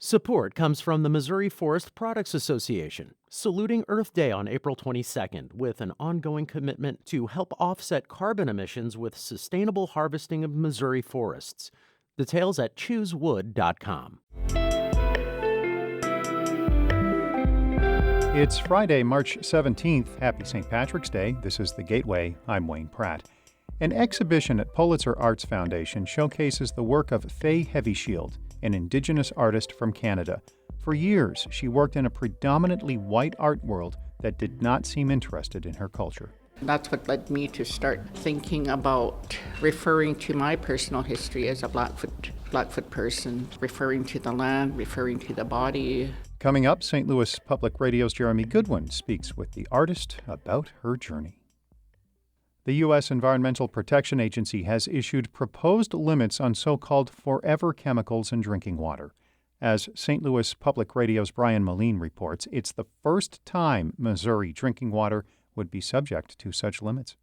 Support comes from the Missouri Forest Products Association, saluting Earth Day on April 22nd with an ongoing commitment to help offset carbon emissions with sustainable harvesting of Missouri forests. Details at choosewood.com. It's Friday, March 17th. Happy St. Patrick's Day. This is The Gateway. I'm Wayne Pratt. An exhibition at Pulitzer Arts Foundation showcases the work of Faye HeavyShield, an Indigenous artist from Canada. For years, she worked in a predominantly white art world that did not seem interested in her culture. That's what led me to start thinking about referring to my personal history as a Blackfoot person, referring to the land, referring to the body. Coming up, St. Louis Public Radio's Jeremy Goodwin speaks with the artist about her journey. The U.S. Environmental Protection Agency has issued proposed limits on so-called forever chemicals in drinking water. As St. Louis Public Radio's Brian Moline reports, it's the first time Missouri drinking water would be subject to such limits.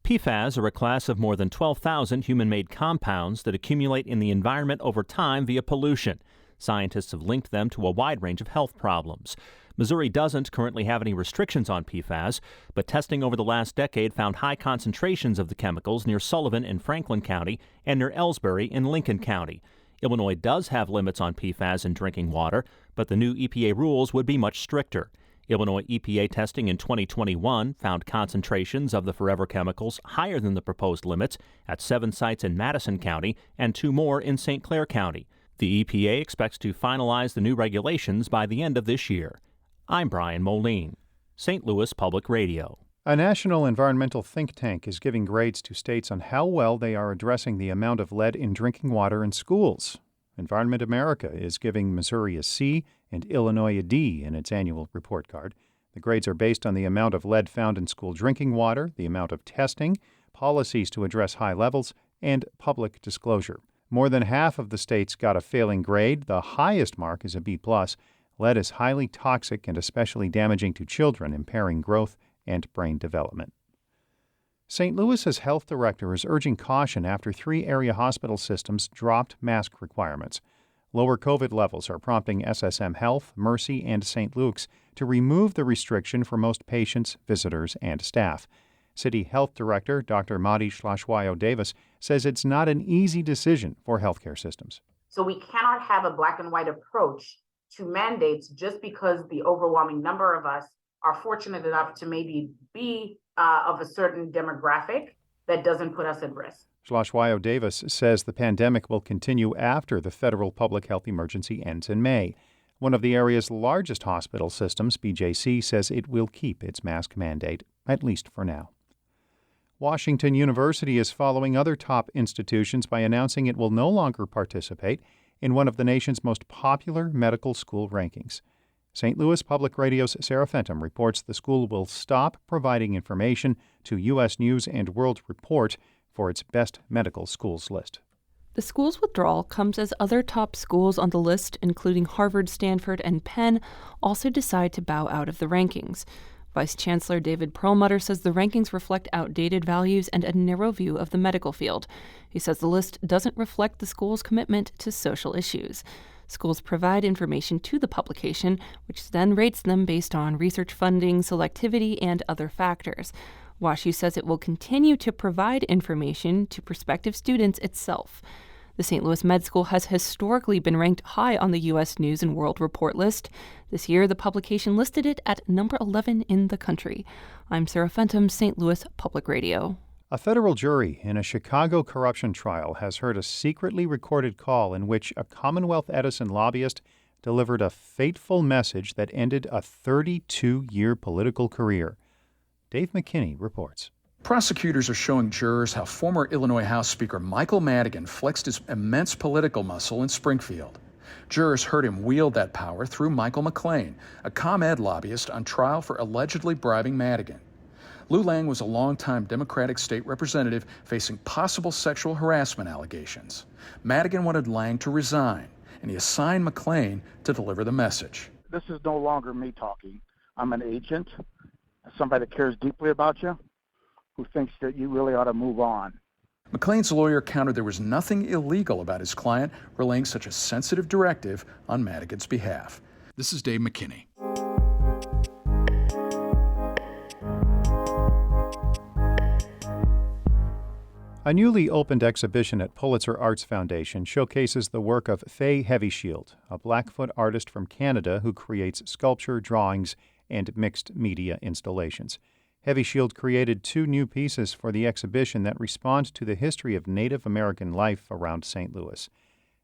PFAS are a class of more than 12,000 human-made compounds that accumulate in the environment over time via pollution. Scientists have linked them to a wide range of health problems. Missouri doesn't currently have any restrictions on PFAS, but testing over the last decade found high concentrations of the chemicals near Sullivan in Franklin County and near Ellsbury in Lincoln County. Illinois does have limits on PFAS in drinking water, but the new EPA rules would be much stricter. Illinois EPA testing in 2021 found concentrations of the forever chemicals higher than the proposed limits at 7 sites in Madison County and 2 more in St. Clair County. The EPA expects to finalize the new regulations by the end of this year. I'm Brian Moline, St. Louis Public Radio. A national environmental think tank is giving grades to states on how well they are addressing the amount of lead in drinking water in schools. Environment America is giving Missouri a C and Illinois a D in its annual report card. The grades are based on the amount of lead found in school drinking water, the amount of testing, policies to address high levels, and public disclosure. More than half of the states got a failing grade. The highest mark is a B+. Lead is highly toxic and especially damaging to children, impairing growth and brain development. St. Louis's health director is urging caution after 3 area hospital systems dropped mask requirements. Lower COVID levels are prompting SSM Health, Mercy, and St. Luke's to remove the restriction for most patients, visitors, and staff. City Health Director Dr. Madi Schlashwayo-Davis says it's not an easy decision for healthcare systems. So we cannot have a black and white approach to mandates just because the overwhelming number of us are fortunate enough to maybe be of a certain demographic that doesn't put us at risk. Schlashwayo-Davis says the pandemic will continue after the federal public health emergency ends in May. One of the area's largest hospital systems, BJC, says it will keep its mask mandate, at least for now. Washington University is following other top institutions by announcing it will no longer participate in one of the nation's most popular medical school rankings. St. Louis Public Radio's Sarah Fenton reports the school will stop providing information to U.S. News and World Report for its best medical schools list. The school's withdrawal comes as other top schools on the list, including Harvard, Stanford, and Penn, also decide to bow out of the rankings. Vice Chancellor David Perlmutter says the rankings reflect outdated values and a narrow view of the medical field. He says the list doesn't reflect the school's commitment to social issues. Schools provide information to the publication, which then rates them based on research funding, selectivity, and other factors. WashU says it will continue to provide information to prospective students itself. The St. Louis Med School has historically been ranked high on the U.S. News and World Report list. This year, the publication listed it at number 11 in the country. I'm Sarah Fenton, St. Louis Public Radio. A federal jury in a Chicago corruption trial has heard a secretly recorded call in which a Commonwealth Edison lobbyist delivered a fateful message that ended a 32-year political career. Dave McKinney reports. Prosecutors are showing jurors how former Illinois House Speaker Michael Madigan flexed his immense political muscle in Springfield. Jurors heard him wield that power through Michael McLean, a ComEd lobbyist on trial for allegedly bribing Madigan. Lou Lang was a longtime Democratic state representative facing possible sexual harassment allegations. Madigan wanted Lang to resign, and he assigned McLean to deliver the message. This is no longer me talking. I'm an agent, somebody that cares deeply about you, who thinks that you really ought to move on. McLean's lawyer countered there was nothing illegal about his client relaying such a sensitive directive on Madigan's behalf. This is Dave McKinney. A newly opened exhibition at Pulitzer Arts Foundation showcases the work of Faye HeavyShield, a Blackfoot artist from Canada who creates sculpture, drawings, and mixed media installations. HeavyShield created 2 new pieces for the exhibition that respond to the history of Native American life around St. Louis.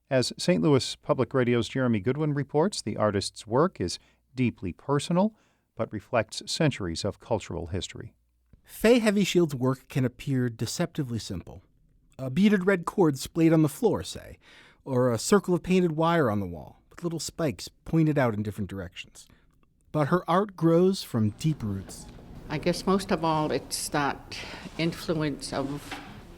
As St. Louis Public Radio's Jeremy Goodwin reports, the artist's work is deeply personal, but reflects centuries of cultural history. Faye HeavyShield's work can appear deceptively simple. A beaded red cord splayed on the floor, say, or a circle of painted wire on the wall with little spikes pointed out in different directions. But her art grows from deep roots. I guess most of all, it's that influence of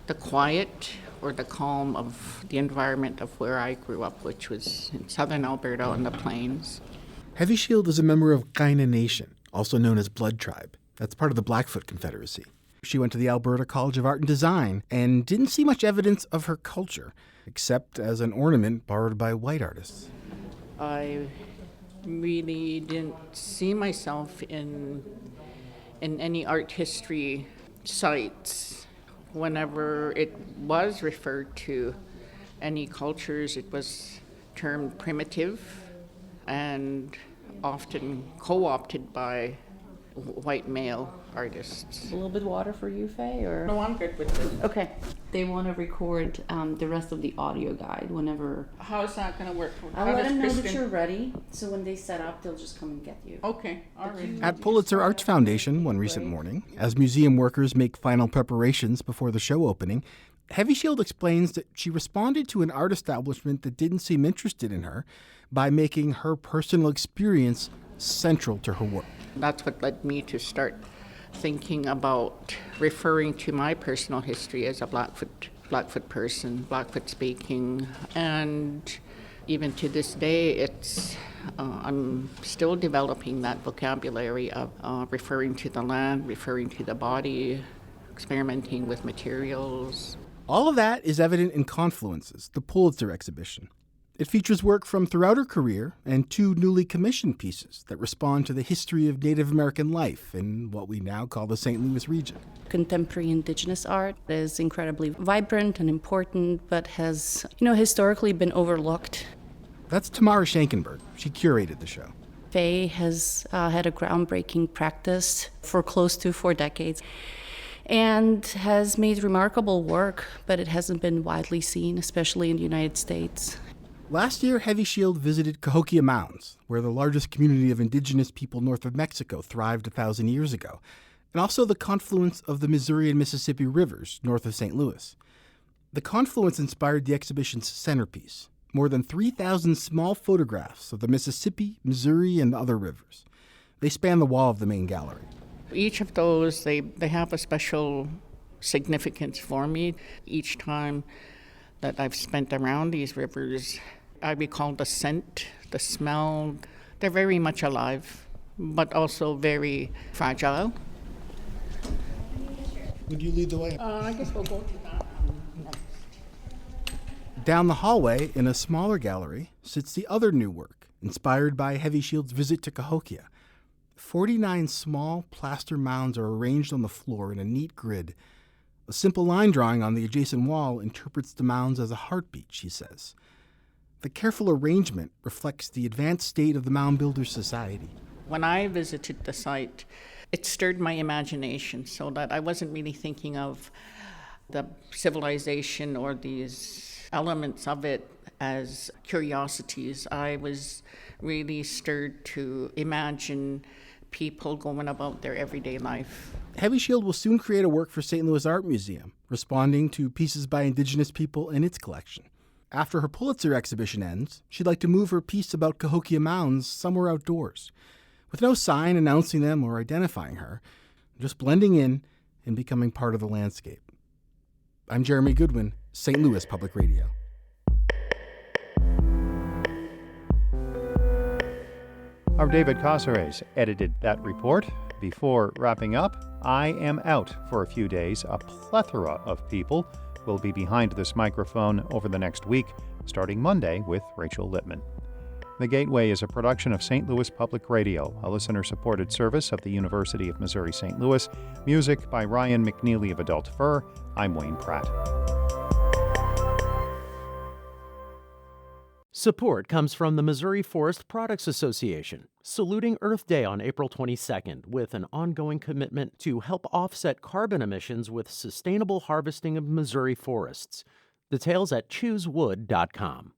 the quiet or the calm of the environment of where I grew up, which was in southern Alberta on the plains. HeavyShield is a member of Kanai Nation, also known as Blood Tribe. That's part of the Blackfoot Confederacy. She went to the Alberta College of Art and Design and didn't see much evidence of her culture, except as an ornament borrowed by white artists. I really didn't see myself in any art history sites. Whenever it was referred to any cultures, it was termed primitive and often co-opted by white male artists. A little bit water for you, Faye, or? No, I'm good with this. Okay. They want to record the rest of the audio guide whenever. How is that going to work? I'll let them know that you're ready, so when they set up, they'll just come and get you. Okay, all right. At Pulitzer Arts Foundation one recent morning, as museum workers make final preparations before the show opening, HeavyShield explains that she responded to an art establishment that didn't seem interested in her by making her personal experience central to her work. That's what led me to start thinking about referring to my personal history as a Blackfoot person, Blackfoot speaking, and even to this day, I'm still developing that vocabulary of referring to the land, referring to the body, experimenting with materials. All of that is evident in Confluences, the Pulitzer exhibition. It features work from throughout her career and 2 newly commissioned pieces that respond to the history of Native American life in what we now call the St. Louis region. Contemporary Indigenous art is incredibly vibrant and important, but has, historically been overlooked. That's Tamara Schenkenberg. She curated the show. Faye has had a groundbreaking practice for close to 4 decades and has made remarkable work, but it hasn't been widely seen, especially in the United States. Last year, HeavyShield visited Cahokia Mounds, where the largest community of indigenous people north of Mexico thrived 1,000 years ago, and also the confluence of the Missouri and Mississippi rivers north of St. Louis. The confluence inspired the exhibition's centerpiece, more than 3,000 small photographs of the Mississippi, Missouri, and other rivers. They span the wall of the main gallery. Each of those, they have a special significance for me. Each time that I've spent around these rivers, I recall the scent, the smell. They're very much alive, but also very fragile. Would you lead the way? I guess we'll go to that one next. Down the hallway, in a smaller gallery, sits the other new work, inspired by HeavyShield's visit to Cahokia. 49 small plaster mounds are arranged on the floor in a neat grid. A simple line drawing on the adjacent wall interprets the mounds as a heartbeat, she says. The careful arrangement reflects the advanced state of the mound builders' society. When I visited the site, it stirred my imagination so that I wasn't really thinking of the civilization or these elements of it as curiosities. I was really stirred to imagine people going about their everyday life. HeavyShield will soon create a work for St. Louis Art Museum, responding to pieces by Indigenous people in its collection. After her Pulitzer exhibition ends, she'd like to move her piece about Cahokia Mounds somewhere outdoors, with no sign announcing them or identifying her, just blending in and becoming part of the landscape. I'm Jeremy Goodwin, St. Louis Public Radio. Our David Casares edited that report. Before wrapping up, I am out for a few days. A plethora of people will be behind this microphone over the next week, starting Monday with Rachel Littman. The Gateway is a production of St. Louis Public Radio, a listener-supported service of the University of Missouri-St. Louis. Music by Ryan McNeely of Adult Fur. I'm Wayne Pratt. Support comes from the Missouri Forest Products Association, saluting Earth Day on April 22nd with an ongoing commitment to help offset carbon emissions with sustainable harvesting of Missouri forests. Details at choosewood.com.